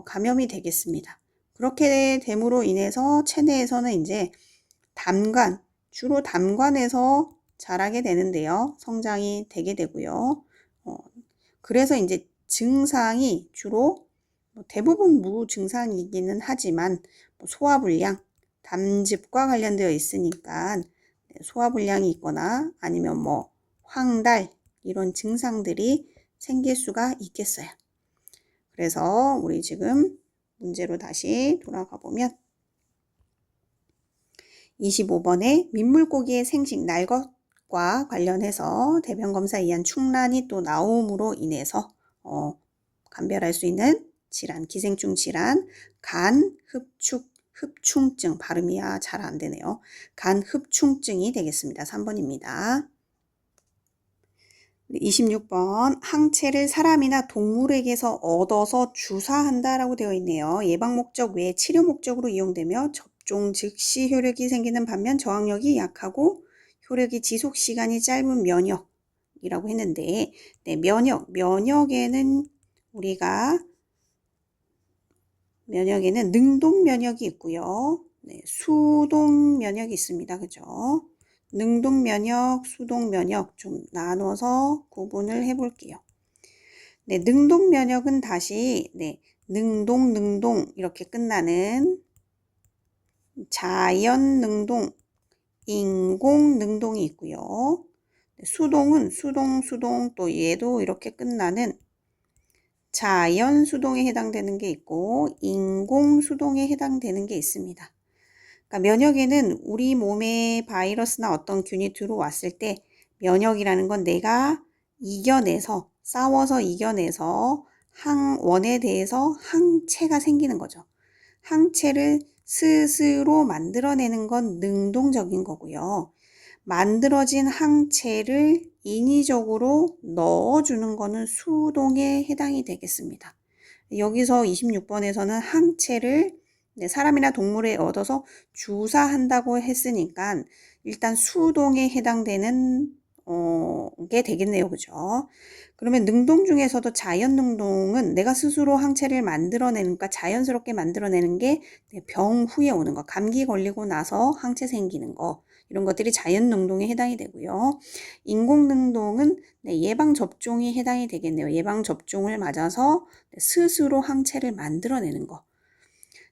감염이 되겠습니다. 그렇게 됨으로 인해서 체내에서는 이제 주로 담관에서 자라게 되는데요. 성장이 되게 되고요. 그래서 이제 증상이 주로 대부분 무증상이기는 하지만 소화불량, 담즙과 관련되어 있으니까 소화불량이 있거나 아니면 황달 이런 증상들이 생길 수가 있겠어요. 그래서 우리 지금 문제로 다시 돌아가 보면 25번에 민물고기의 생식 날것과 관련해서 대변 검사에 의한 충란이 또 나옴으로 인해서 감별할 수 있는 질환, 기생충 질환, 간 흡충증, 발음이 잘 안 되네요. 간 흡충증이 되겠습니다. 3번입니다. 26번 항체를 사람이나 동물에게서 얻어서 주사한다라고 되어 있네요. 예방 목적 외에 치료 목적으로 이용되며 접종 즉시 효력이 생기는 반면 저항력이 약하고 효력이 지속 시간이 짧은 면역이라고 했는데, 네, 면역에는 능동 면역이 있고요. 네, 수동 면역이 있습니다. 그죠? 능동 면역, 수동 면역 좀 나눠서 구분을 해볼게요. 네, 능동 면역은 다시 능동 이렇게 끝나는 자연 능동, 인공 능동이 있고요. 수동은 수동 또 얘도 이렇게 끝나는 자연 수동에 해당되는 게 있고 인공 수동에 해당되는 게 있습니다. 그러니까 면역에는 우리 몸에 바이러스나 어떤 균이 들어왔을 때 면역이라는 건 내가 싸워서 이겨내서 원에 대해서 항체가 생기는 거죠. 항체를 스스로 만들어내는 건 능동적인 거고요. 만들어진 항체를 인위적으로 넣어주는 거는 수동에 해당이 되겠습니다. 여기서 26번에서는 항체를 사람이나 동물에 얻어서 주사한다고 했으니까 일단 수동에 해당되는 게 되겠네요. 그죠? 그러면 능동 중에서도 자연 능동은 내가 스스로 항체를 만들어내니까 자연스럽게 만들어내는 게 병 후에 오는 거, 감기 걸리고 나서 항체 생기는 거, 이런 것들이 자연 능동에 해당이 되고요. 인공 능동은 예방 접종이 해당이 되겠네요. 예방 접종을 맞아서 스스로 항체를 만들어내는 거.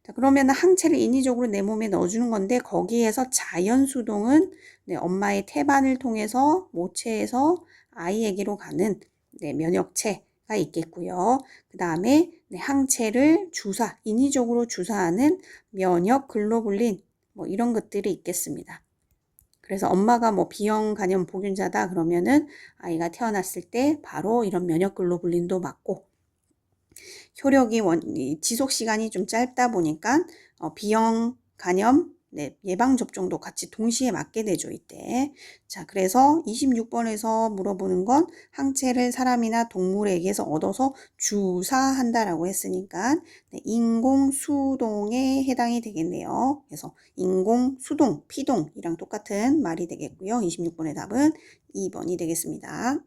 자, 그러면 항체를 인위적으로 내 몸에 넣어주는 건데, 거기에서 자연 수동은 엄마의 태반을 통해서 모체에서 아이에게로 가는 면역체, 있겠고요. 그 다음에 항체를 인위적으로 주사하는 면역 글로불린 뭐 이런 것들이 있겠습니다. 그래서 엄마가 뭐 B형 간염 보균자다 그러면은 아이가 태어났을 때 바로 이런 면역 글로불린도 맞고, 효력이 지속 시간이 좀 짧다 보니까 B형 간염 예방 접종도 같이 동시에 맞게 되죠, 이때. 자, 그래서 26번에서 물어보는 건 항체를 사람이나 동물에게서 얻어서 주사한다라고 했으니까 인공수동에 해당이 되겠네요. 그래서 인공수동, 피동이랑 똑같은 말이 되겠고요. 26번의 답은 2번이 되겠습니다.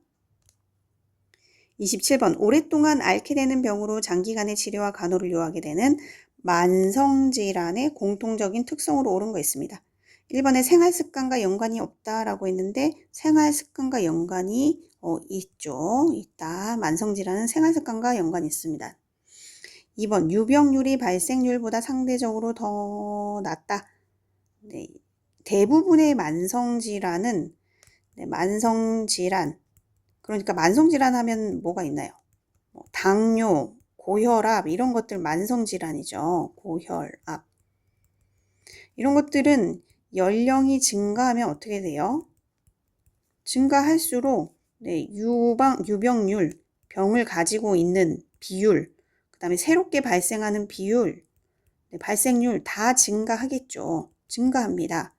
27번, 오랫동안 앓게 되는 병으로 장기간의 치료와 간호를 요하게 되는 만성질환의 공통적인 특성으로 옳은 거 있습니다. 1번에 생활습관과 연관이 없다라고 했는데 생활습관과 연관이 있다. 만성질환은 생활습관과 연관이 있습니다. 2번, 유병률이 발생률보다 상대적으로 더 낮다. 네, 대부분의 만성질환은 만성질환, 그러니까 만성질환 하면 뭐가 있나요? 당뇨, 고혈압 이런 것들 만성질환이죠. 고혈압. 이런 것들은 연령이 증가하면 어떻게 돼요? 증가할수록 유병률, 병을 가지고 있는 비율, 그 다음에 새롭게 발생하는 비율, 발생률 다 증가하겠죠. 증가합니다.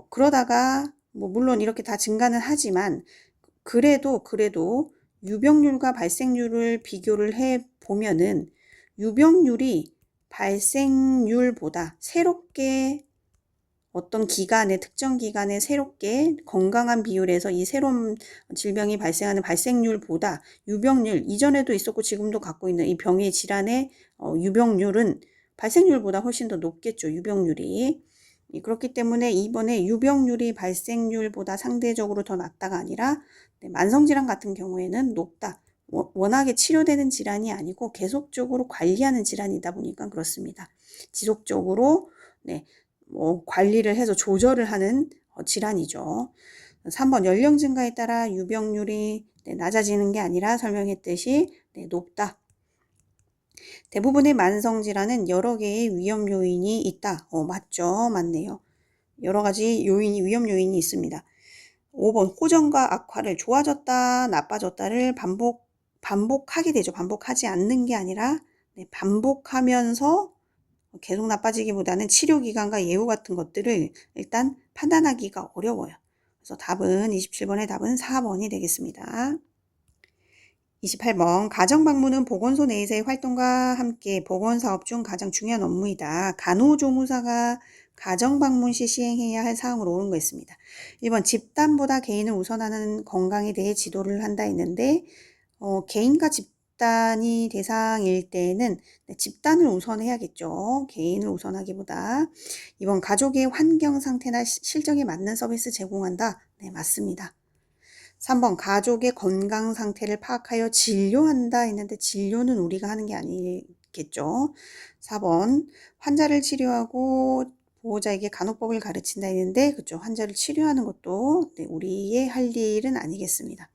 그러다가 물론 이렇게 다 증가는 하지만 그래도 유병률과 발생률을 비교를 해 보면은 유병률이 발생률보다 새롭게 어떤 기간에 특정 기간에 새롭게 건강한 비율에서 이 새로운 질병이 발생하는 발생률보다 유병률, 이전에도 있었고 지금도 갖고 있는 이 병의 질환의 유병률은 발생률보다 훨씬 더 높겠죠. 유병률이. 그렇기 때문에 이번에 유병률이 발생률보다 상대적으로 더 낮다가 아니라 만성질환 같은 경우에는 높다. 워낙에 치료되는 질환이 아니고 계속적으로 관리하는 질환이다 보니까 그렇습니다. 지속적으로 관리를 해서 조절을 하는 질환이죠. 3번, 연령 증가에 따라 유병률이 낮아지는 게 아니라 설명했듯이 높다. 대부분의 만성질환은 여러 개의 위험 요인이 있다. 맞죠? 맞네요. 여러 가지 위험 요인이 있습니다. 5번, 호전과 악화를 좋아졌다, 나빠졌다를 반복하게 되죠. 반복하지 않는 게 아니라 반복하면서 계속 나빠지기보다는 치료 기간과 예후 같은 것들을 일단 판단하기가 어려워요. 그래서 27번의 답은 4번이 되겠습니다. 28번, 가정방문은 보건소 내에서의 활동과 함께 보건사업 중 가장 중요한 업무이다. 간호조무사가 가정방문 시 시행해야 할 사항으로 옳은 거 있습니다. 1번, 집단보다 개인을 우선하는 건강에 대해 지도를 한다 했는데 개인과 집단이 대상일 때는 집단을 우선해야겠죠. 개인을 우선하기보다. 2번, 가족의 환경 상태나 실정에 맞는 서비스 제공한다. 네, 맞습니다. 3번, 가족의 건강 상태를 파악하여 진료한다 했는데 진료는 우리가 하는 게 아니겠죠. 4번, 환자를 치료하고 보호자에게 간호법을 가르친다 했는데 그렇죠. 환자를 치료하는 것도 우리의 할 일은 아니겠습니다.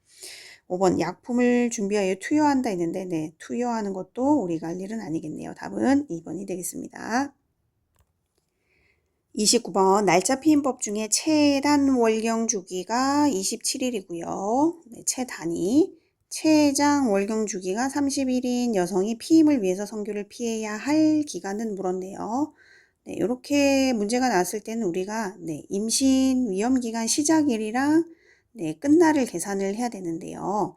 5번, 약품을 준비하여 투여한다 했는데 투여하는 것도 우리가 할 일은 아니겠네요. 답은 2번이 되겠습니다. 29번, 날짜 피임법 중에 최단 월경 주기가 27일이고요. 최단위. 최장 월경 주기가 31인 여성이 피임을 위해서 성교를 피해야 할 기간은 물었네요. 이렇게 문제가 나왔을 때는 우리가 임신 위험기간 시작일이랑 끝날을 계산을 해야 되는데요.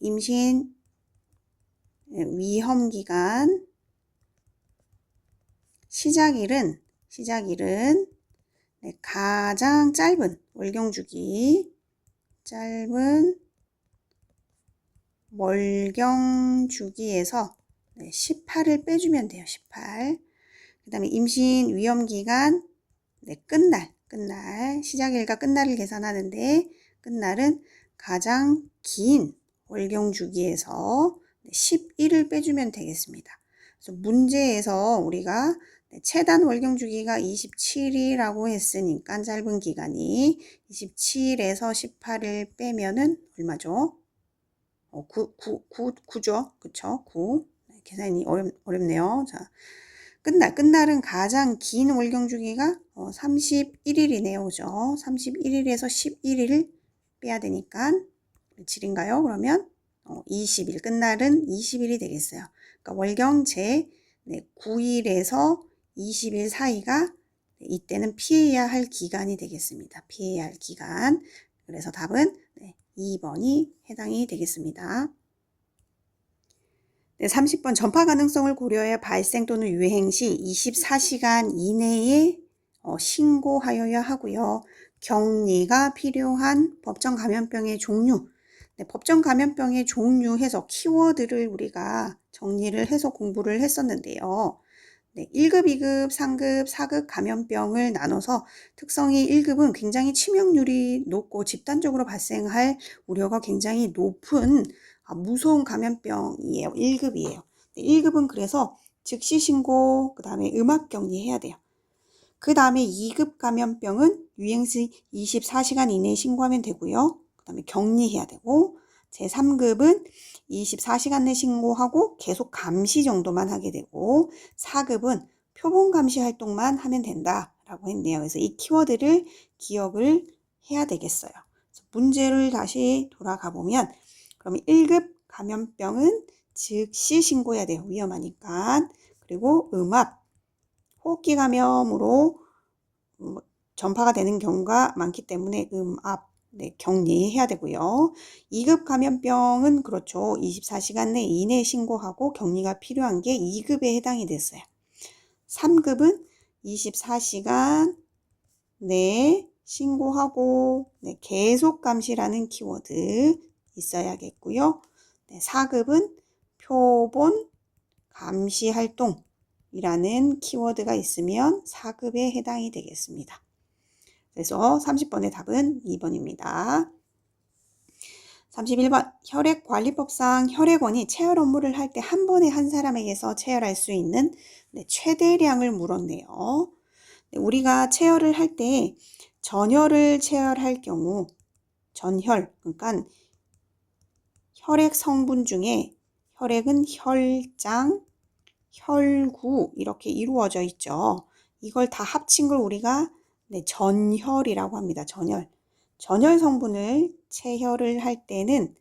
임신 위험기간 시작일은 가장 짧은 월경주기, 짧은 월경주기에서 18을 빼주면 돼요. 18. 그 다음에 임신 위험기간 끝날 시작일과 끝날을 계산하는데 끝날은 가장 긴 월경주기에서 11을 빼주면 되겠습니다. 그래서 문제에서 우리가 최단 월경 주기가 27이라고 했으니까 짧은 기간이 27에서 18을 빼면은 얼마죠? 9죠. 그쵸? 9. 계산이 어렵네요. 자, 끝날은 가장 긴 월경 주기가 31일이네요. 그죠? 31일에서 11일을 빼야 되니까 7인가요? 그러면 20일, 끝날은 20일이 되겠어요. 그러니까 월경 제 9일에서 20일 사이가 이때는 피해야 할 기간이 되겠습니다. 피해야 할 기간. 그래서 답은 2번이 해당이 되겠습니다. 30번 전파 가능성을 고려해 발생 또는 유행 시 24시간 이내에 신고하여야 하고요. 격리가 필요한 법정 감염병의 종류. 법정 감염병의 종류 해서 키워드를 우리가 정리를 해서 공부를 했었는데요. 1급, 2급, 3급, 4급 감염병을 나눠서 특성이 1급은 굉장히 치명률이 높고 집단적으로 발생할 우려가 굉장히 높은 무서운 감염병이에요. 1급이에요. 1급은 그래서 즉시 신고, 그 다음에 음압 격리해야 돼요. 그 다음에 2급 감염병은 유행시 24시간 이내에 신고하면 되고요. 그 다음에 격리해야 되고, 제3급은 24시간 내 신고하고 계속 감시 정도만 하게 되고, 4급은 표본 감시 활동만 하면 된다라고 했네요. 그래서 이 키워드를 기억을 해야 되겠어요. 문제를 다시 돌아가 보면, 그럼 1급 감염병은 즉시 신고해야 돼요. 위험하니까. 그리고 음압, 호흡기 감염으로 전파가 되는 경우가 많기 때문에 음압, 격리해야 되고요. 2급 감염병은 그렇죠. 24시간 내 이내 신고하고 격리가 필요한 게 2급에 해당이 됐어요. 3급은 24시간 내 신고하고 계속 감시라는 키워드 있어야겠고요. 4급은 표본 감시 활동이라는 키워드가 있으면 4급에 해당이 되겠습니다. 그래서 30번의 답은 2번입니다. 31번 혈액관리법상 혈액원이 체열 업무를 할 때 한 번에 한 사람에게서 체열할 수 있는 최대량을 물었네요. 우리가 체열을 할 때 전혈을 체열할 경우 전혈, 그러니까 혈액 성분 중에 혈액은 혈장, 혈구 이렇게 이루어져 있죠. 이걸 다 합친 걸 우리가 전혈이라고 합니다. 전혈. 전혈 성분을 체혈을 할 때는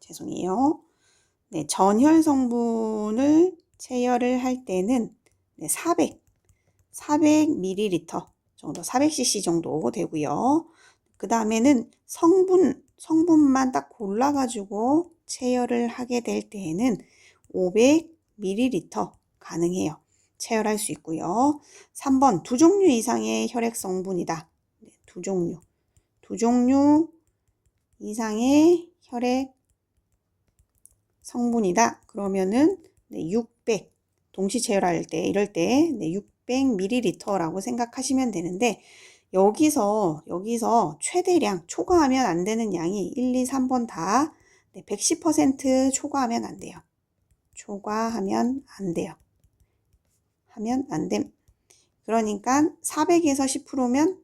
죄송해요. 전혈 성분을 체혈을 할 때는 400ml 정도, 400cc 정도 되고요. 그 다음에는 성분만 딱 골라가지고 체혈을 하게 될 때에는 500ml 가능해요. 체열할 수 있고요. 3번 2종류 이상의 혈액 성분이다. 2종류 이상의 혈액 성분이다. 그러면은 600 동시 체열할 때 이럴 때 600ml라고 생각하시면 되는데 여기서 최대량 초과하면 안 되는 양이 1, 2, 3번 다 110% 초과하면 안 돼요. 초과하면 안 돼요. 하면 안 됨. 그러니까 400에서 10%면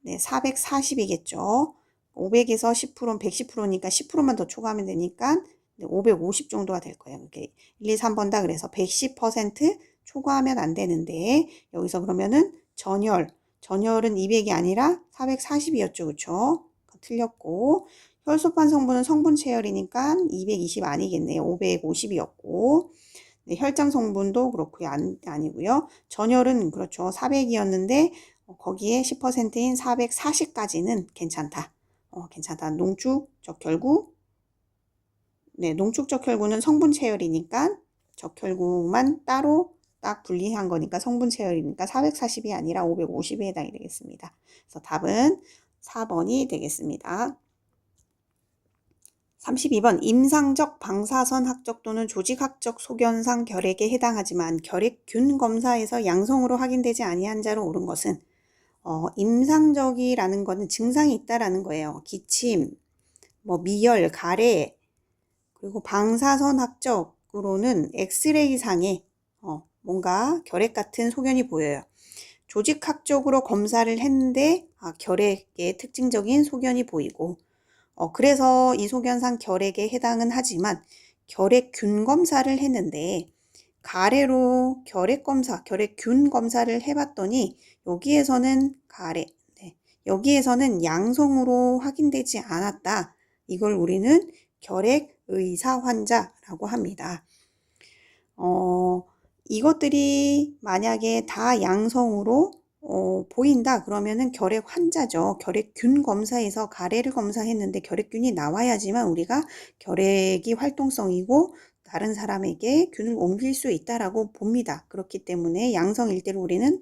440이겠죠. 500에서 10%는 110%니까 10%만 더 초과하면 되니까 550 정도가 될 거예요. 이렇게 1, 2, 3번 다 그래서 110% 초과하면 안 되는데 여기서 그러면은 전혈은 200이 아니라 440이었죠. 그쵸? 틀렸고 혈소판 성분은 성분 체열이니까 220 아니겠네요. 550이었고 혈장 성분도 그렇고요. 아니고요. 전혈은 그렇죠. 400이었는데 거기에 10%인 440까지는 괜찮다. 괜찮다. 농축적 혈구는 성분 체열이니까 적혈구만 따로 딱 분리한 거니까 성분 체열이니까 440이 아니라 550에 해당이 되겠습니다. 그래서 답은 4번이 되겠습니다. 32번 임상적 방사선학적 또는 조직학적 소견상 결핵에 해당하지만 결핵균 검사에서 양성으로 확인되지 아니한 자로 옳은 것은 임상적이라는 거는 증상이 있다라는 거예요. 기침, 미열, 가래, 그리고 방사선학적으로는 엑스레이상에 뭔가 결핵 같은 소견이 보여요. 조직학적으로 검사를 했는데 결핵의 특징적인 소견이 보이고 그래서 이소견상 결핵에 해당은 하지만 결핵균 검사를 했는데 가래로 결핵균 검사를 해봤더니 여기에서는 여기에서는 양성으로 확인되지 않았다. 이걸 우리는 결핵 의사 환자라고 합니다. 이것들이 만약에 다 양성으로 보인다 그러면은 결핵 환자죠. 결핵균 검사에서 가래를 검사했는데 결핵균이 나와야지만 우리가 결핵이 활동성이고 다른 사람에게 균을 옮길 수 있다라고 봅니다. 그렇기 때문에 양성일 때를 우리는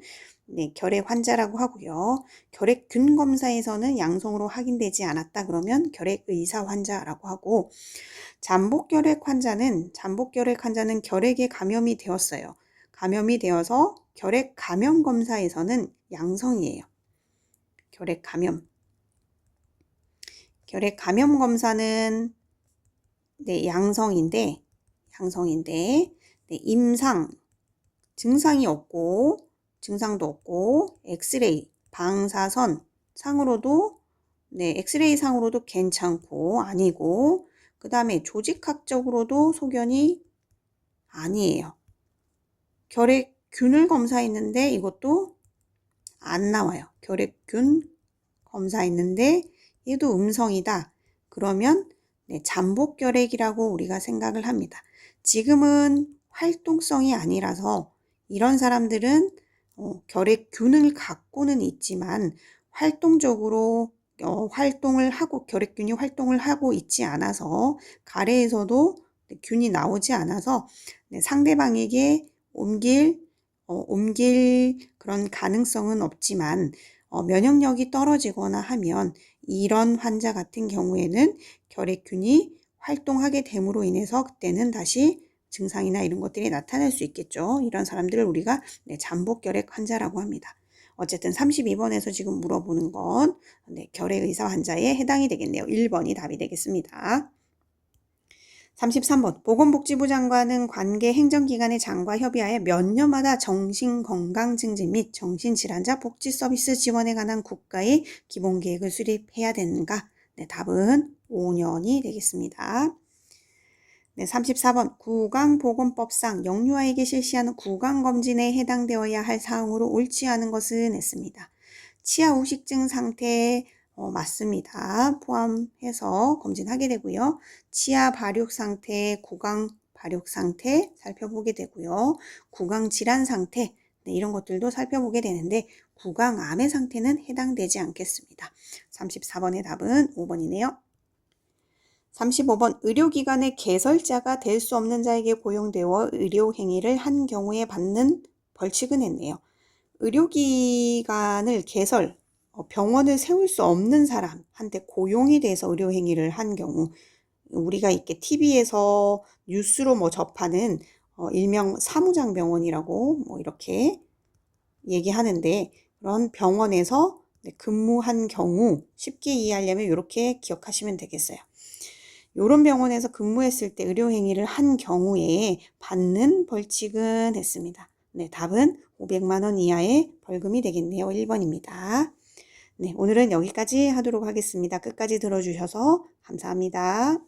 결핵 환자라고 하고요. 결핵균 검사에서는 양성으로 확인되지 않았다 그러면 결핵 의사 환자라고 하고, 잠복결핵 환자는 결핵에 감염이 되었어요. 감염이 되어서 결핵 감염 검사에서는 양성이에요. 결핵 감염 검사는 양성인데 임상 증상도 없고 엑스레이 방사선 상으로도 엑스레이 상으로도 괜찮고 아니고, 그 다음에 조직학적으로도 소견이 아니에요. 결핵균을 검사했는데 이것도 안 나와요. 결핵균 검사했는데 얘도 음성이다. 그러면 잠복결핵이라고 우리가 생각을 합니다. 지금은 활동성이 아니라서 이런 사람들은 결핵균을 갖고는 있지만 활동적으로 결핵균이 활동을 하고 있지 않아서 가래에서도 균이 나오지 않아서 상대방에게 옮길 그런 가능성은 없지만 면역력이 떨어지거나 하면 이런 환자 같은 경우에는 결핵균이 활동하게 됨으로 인해서 그때는 다시 증상이나 이런 것들이 나타날 수 있겠죠. 이런 사람들을 우리가 잠복결핵 환자라고 합니다. 어쨌든 32번에서 지금 물어보는 건 결핵 의사 환자에 해당이 되겠네요. 1번이 답이 되겠습니다. 33번 보건복지부 장관은 관계 행정기관의 장과 협의하여 몇 년마다 정신건강증진 및 정신질환자 복지서비스 지원에 관한 국가의 기본계획을 수립해야 되는가? 답은 5년이 되겠습니다. 34번 구강보건법상 영유아에게 실시하는 구강검진에 해당되어야 할 사항으로 옳지 않은 것은 했습니다. 치아 우식증 상태 맞습니다. 포함해서 검진하게 되고요. 치아 발육 상태, 구강 발육 상태 살펴보게 되고요. 구강 질환 상태 이런 것들도 살펴보게 되는데 구강암의 상태는 해당되지 않겠습니다. 34번의 답은 5번이네요. 35번 의료기관의 개설자가 될 수 없는 자에게 고용되어 의료행위를 한 경우에 받는 벌칙은 했네요. 의료기관을 병원을 세울 수 없는 사람한테 고용이 돼서 의료행위를 한 경우, 우리가 이렇게 TV에서 뉴스로 접하는 일명 사무장병원이라고 이렇게 얘기하는데, 그런 병원에서 근무한 경우 쉽게 이해하려면 이렇게 기억하시면 되겠어요. 이런 병원에서 근무했을 때 의료행위를 한 경우에 받는 벌칙은 했습니다. 답은 500만 원 이하의 벌금이 되겠네요. 1번입니다. 오늘은 여기까지 하도록 하겠습니다. 끝까지 들어주셔서 감사합니다.